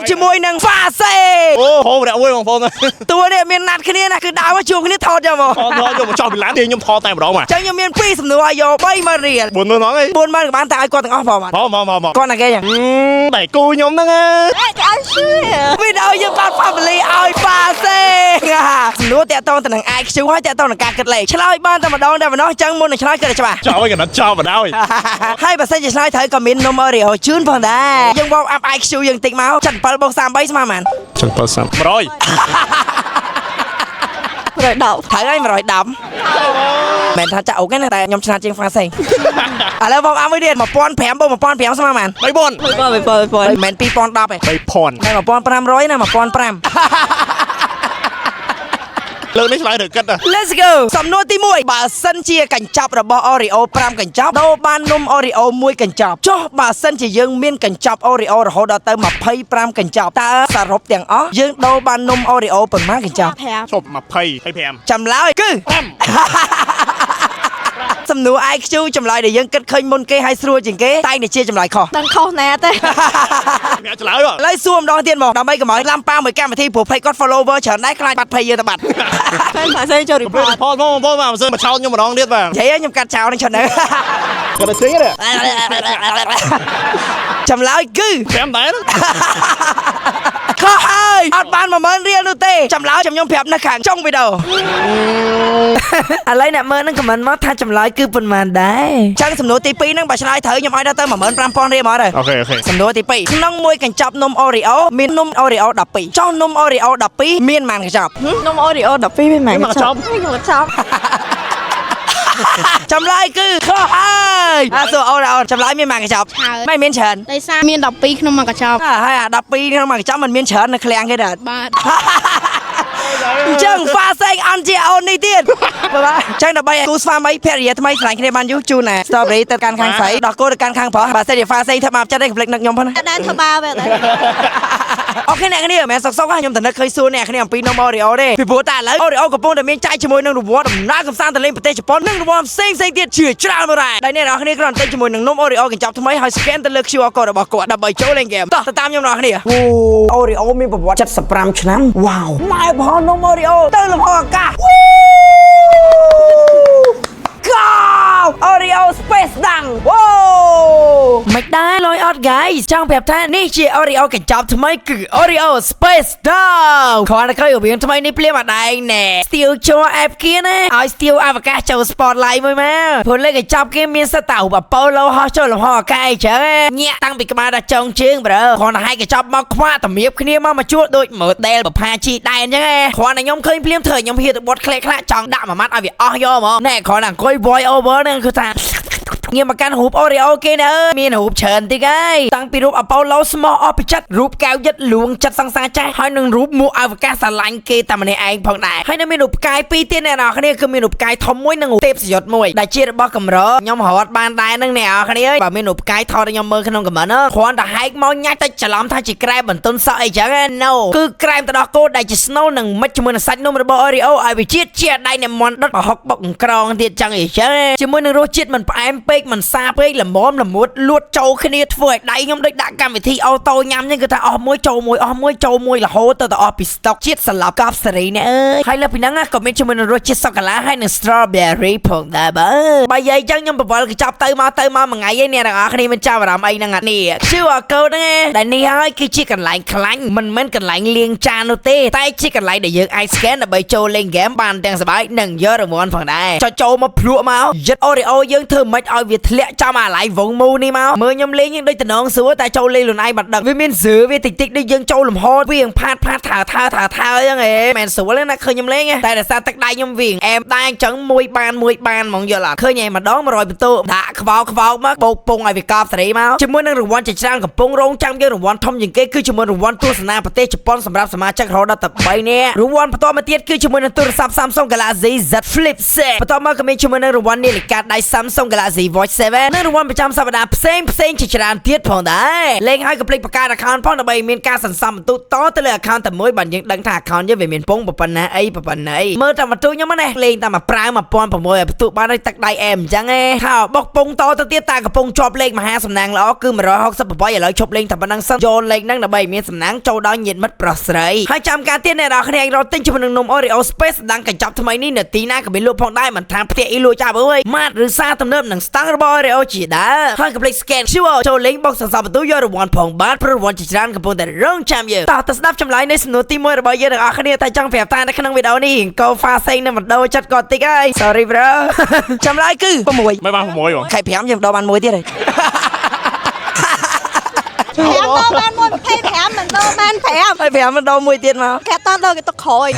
ប់ជាមួយនឹង Fase អូហូបដាក់មួយបងប្អូនតួនេះមានណាត់គ្នាណាគឺដើរមកជួបគ្នាថតយកមកយកមកចោលពីឡានខ្ញុំថតតែម្ដងមកចឹងខ្ញុំមាន2សំណួរឲ្យយក30000រៀល40000ហ្នឹងឯង40000ក៏បានតែឲ្យគាត់ទាំងអស់ផងមកគាត់ណាគេចឹងតែគូខ្ញុំហ្នឹងវីដេអូយើងបាន family ឲ្យ Fase សំណួរតាក់ទងទៅនឹង IQ ហើយតាក់ទងនឹងការគិតលេខឆ្លើយបានតែម្ដងតែប៉ុណ្ណោះចឹងមុននឹងឆ្លើយគិតឲ្យច្បាស់ចោលឲ្យកណ្ដាត់ចោលបណ្ដោយហើយបើសិនជាឆ្លើយត្រូវក៏មាននំ Oreo ជូនផងដែរយើងវ៉ាប់អាប់ IQ យើងតិចមក77 + 33ស្មើប៉ុន្មាន 77 100 110ត្រូវហើយ110មែនថាចាក់អុកណាតែខ្ញុំឆ្លាតជាង Fase ឥឡូវវ៉ាប់អាប់មួយទៀត1500 + 1500ស្មើប៉ុន្មាន3000មិនមែន2010ទេ3000តែ1500ណា1500លើនេះឆ្លើយត្រូវគិត Let's go សំណួរទី1បើសិនជាកញ្ចប់របស់ Oreo 5កញ្ចប់ដូរបាននំ Oreo 1កញ្ចប់ចុះបើសិនជាយើងមានកញ្ចប់ Oreo រហូតដល់ទៅ25កញ្ចប់តើសរុបទាំងអស់យើងដូរបាននំ Oreo ប៉ុន្មានកញ្ចប់ជប់25ចម្លើយគឺសំណួរ IQ ចម្លើយដែលយើងគិតឃើញមុនគេហើយស្រួលជាងគេតែជាចម្លើយខុសដឹងខុសណាស់ទេអ្នកឆ្លើយឥឡូវសួរម្ដងទៀតមកដើម្បីកុំឲ្យឡាំប៉ាមួយកម្មវិធីព្រោះ page គាត់ follower ច្រើនដែរខ្លាចបាត់ page យើងទៅបាត់ពេលផាសេចូល report បងមកសើមកឆោតខ្ញុំម្ដងទៀតបាទនិយាយខ្ញុំកាត់ចោលនឹងច្រើនណាស់គាត់ទៅជិះទេចម្លើយគឺ5ដែរខុសហើយអត់បាន10000រៀលនោះទេចម្លើយខ្ញុំប្រាប់នៅខាងចុងវីដេអូឥឡូវអ្នកមើលនឹងខមមិនមកថាចម្លើយគឺប៉ុន្មានដែរចឹងសំណួរទី2ហ្នឹងបើឆ្លើយត្រូវខ្ញុំឲ្យដល់ទៅ15000រៀលមកហើយអូខេសំណួរទី2ក្នុងមួយកញ្ចប់នំ Oreo មាននំ Oreo 12ចុះនំ Oreo 12មានប៉ុន្មានកញ្ចប់នំ Oreo 12មានប៉ុន្មានកញ្ចប់ចម្លើយគឺខុសហើយសួរ Oreo ចម្លើយមានប៉ុន្មានកញ្ចប់មិនមានច្រើនដោយសារមាន12ក្នុងមួយកញ្ចប់ហើយអា12ក្នុងមួយកញ្ចប់មិនមានច្រើននៅឃ្លាំងទេដែរបាទអញ្ចឹង Fase អន់ជាអូននេះទៀតបាទអញ្ចឹងដើម្បីគូស្វាមីភរិយាថ្មីឆ្លាញ់គ្នាបានយូរជូនណា Strawberry ទៅកាន់ខាងស្រីដោះគោទៅកាន់ខាងប្រុសបើសិនជា Fase ធ្វើមកចិត្តទេកុំភ្លេចនឹកខ្ញុំផងណាដែរធ្វើបាវដែរអូខេអ្នកគ្នាមែនសុកខ្ញុំតែនឹកឃើញសួរអ្នកគ្នាអំពីនំ Oreo ទេពីព្រោះតែឥឡូវ Oreo កំពុងតែមានចែកជាមួយនឹងរង្វាន់ដំណើរកំសាន្តទៅលេងប្រទេសជប៉ុននិងរង្វាន់ផ្សេងទៀតជាច្រើនមកដែរដែលអ្នកនរគ្នាគ្រាន់តែជាមួយនឹងនំ Oreo កញ្ចប់ថ្មីហើយ scan ទៅលើ QR code របស់គាត់ដើម្បីចូលលេងហ្គេមតោះទៅតាមខ្ញុំនរគ្នាOreo មានប្រវត្តិ75ឆ្នាំវ៉ាវម៉ែផលនំ Oreo ទៅលំហអាកាសOreo Space ដាំងវ៉ូមិនដែរលយអត់ guys ចង់ប្រាប់ថានេះជា Oreo កញ្ចប់ថ្មីគឺ Oreo Space ដាំងគ្រាន់តែឃើញរបៀងថ្មីនេះភ្លាមអត់ដែរណែស្ទៀវជ័រ app គេណាឲ្យស្ទៀវអវកាសចូល spotlight មួយមកព្រោះលេខកញ្ចប់គេមានសិតតៅអាប៉ូឡូហោះចូលលំហអាកាសអីចឹងញាក់តាំងពីក្បាលដល់ចុងជើងប្រូគ្រាន់តែឲ្យកញ្ចប់មកខ្វាក់តម្រៀបគ្នាមកជួលដូច model បផាជីដែរអញ្ចឹងគ្រាន់តែខ្ញុំឃើញភ្លាមធ្វើខ្ញុំហ៊ានទៅបត់ខ្លះចង់ដាក់មួយម៉ាត់ឲ្យវាអស់យកហ្មងណែគ្រាន់តែអង្គុយ voice over ហ្នឹងគឺថាងាកមកកាន់រូប Oreo គេណាមានរូបច្រើនតិចហើយតាំងពីរូប Apollo ស្មោះអស់ពីចិត្តរូបកៅយិតលួងចិត្តសង្សារចាស់ហើយនឹងរូបមួកអវកាសស្រឡាញ់គេតែម្នាក់ឯងផងដែរហើយនៅមានរូបផ្កាយ2ទៀតអ្នកនរគ្នាគឺមានរូបផ្កាយធំមួយនិងរូបទេពសយុទ្ធមួយដែលជារបស់កម្រខ្ញុំរត់បានដែរនឹងអ្នកនរគ្នាបើមានរូបផ្កាយថតឲ្យខ្ញុំមើលក្នុងខមមិនគ្រាន់តែហែកមកញ៉ាច់តែច្រឡំថាជាក្រែមបន្ទន់សក់អីចឹង No គឺក្រែមទៅដោះគោដែលជា snow និងមិចជាមួយនឹងសាច់នំរបស់ Oreo ឲ្យវាជាតិជាដៃអ្នកមន់ដុតប្រហុកបុកក្រងទៀតចឹងអីចឹងជាមួយនឹងរសជាតិមិនផ្អែមពេកមិនសាពេកល្មមល្មួតលួតចូលគ្នាធ្វើឲ្យដៃខ្ញុំដូចដាក់កម្មវិធីអូតូញ៉ាំចឹងគឺថាអស់មួយចូលមួយអស់មួយចូលមួយរហូតទៅអស់ពីស្តុកជាតិសន្លប់កោបសេរីនេះអើយហើយលើពីហ្នឹងក៏មានជាមួយនឹងរសជាតិសូកូឡាហើយនិង strawberry ផងដែរបើយាយចឹងខ្ញុំបវល់កញ្ចប់ទៅមកមួយថ្ងៃឯងអ្នកទាំងអស់គ្នាមិនចាប់អារម្មណ៍អីហ្នឹងនេះ QR code ហ្នឹងដែលនេះហើយគឺជាកន្លែងខ្លាញ់មិនមែនកន្លែងលាងចាននោះទេតែជាកន្លែងដែលយើងអាច scan ដើម្បីចូលលេងហ្គេមបានទាំងសប្បាយនិងយករង្វាន់ផងដែរចូលមកភ្លក់មកយិត Oreo យើងធ្វើមិនឲ្យវាធ្លាក់ចំអាឡៃវងមូនេះមកមើលខ្ញុំលេងដូចតំណងសួរតែចូលលេងលូនឯងបាត់ដឹកវាមានសើវាតិចដូចយើងចូលលំហវាផាតថាចឹងហេមិនស្រួលទេណាឃើញខ្ញុំលេងតែដោយសារទឹកដៃខ្ញុំវិញអែមដែរអញ្ចឹងមួយបានហ្មងយល់អត់ឃើញឯម្ដង100បន្ទូដាក់ខ្វោមកបោកពងឲ្យវាកប់សេរីមកជាមួយនឹងរង្វាន់ជាច្រើនកំពុងរងចាំយើងរង្វាន់ធំជាងគេគឺជាមួយរង្វាន់ទស្សនាប្រទេសជប៉ុនសម្រាប់សមាជិករហូតដល់3នាក់រង្វាន់បន្តមកទៀតគឺជាមួយនឹងទូរស័ព្ទ Samsung Galaxy Z Flip បន្ទាប់មកក៏មានជាមួយនឹងរង្វាន់នាឡិកាដៃ Samsung Galaxy Galaxy Watch 7 នៅរង្វាន់ប្រចាំសប្តាហ៍ផ្សេងជាច្រើនទៀតផងដែរលេងឲ្យកុំភ្លេចបង្កើត account ផងដើម្បីមានការសន្សំបន្ទុកតទៅលើ account តែមួយបានយើងដឹងថា account យើងវាមានពងប៉ុណ្ណាអីប៉ុណ្ណីមើលតាមបន្ទុកខ្ញុំណាលេងតាមមកប្រាំ1600ឲ្យបន្ទុកបានឲ្យទឹកដៃអែមអញ្ចឹងឯងថាបុកពងតទៅទៀតតែកំពុងជាប់លេខមហាសំណាងល្អគឺ168ឥឡូវឈប់លេងតែប៉ុណ្ណឹងសិនចូលលេខហ្នឹងដើម្បីមានសំណាងចូលដល់ញាតិមិត្តប្រុសស្រីហើយចាំការទៀតអ្នកនរគ្នារត់ទិញជាមួយនឹងនំ Oreo Space ដាំងកញ្ចប់ថ្មីនេះនៅទីណាក៏មានលក់ផងដែរមិនថាផ្ទះអ៊ីលូចាប់អើយម៉ាត់ឬសារទំនើបនឹងស្តង់របស់ Oreo ជាដើមហើយកុំភ្លេច scan QR ចូលលេងបុកសន្សំបន្ទុកយករង្វាន់ផងបាទព្រោះរង្វាន់ជាច្រើនកំពុងតែរងចាំយើងតោះទៅស្ដាប់ចម្លើយនៃសំណួរទី1របស់យើងទាំងអស់គ្នាតែចង់ប្រាប់ថានៅក្នុងវីដេអូនេះកូហ្វាសេងនឹងបណ្ដោចិត្តគាត់តិចហើយ sorry bro ចម្លើយគឺ6 មិនបាន6បង ខែ5យើងដោបាន1ទៀតហើយ 5បាន1 25មិនដោបាន5 ហើយ5មិនដោ1ទៀតមក គេអត់ដោគេទុកក្រោយ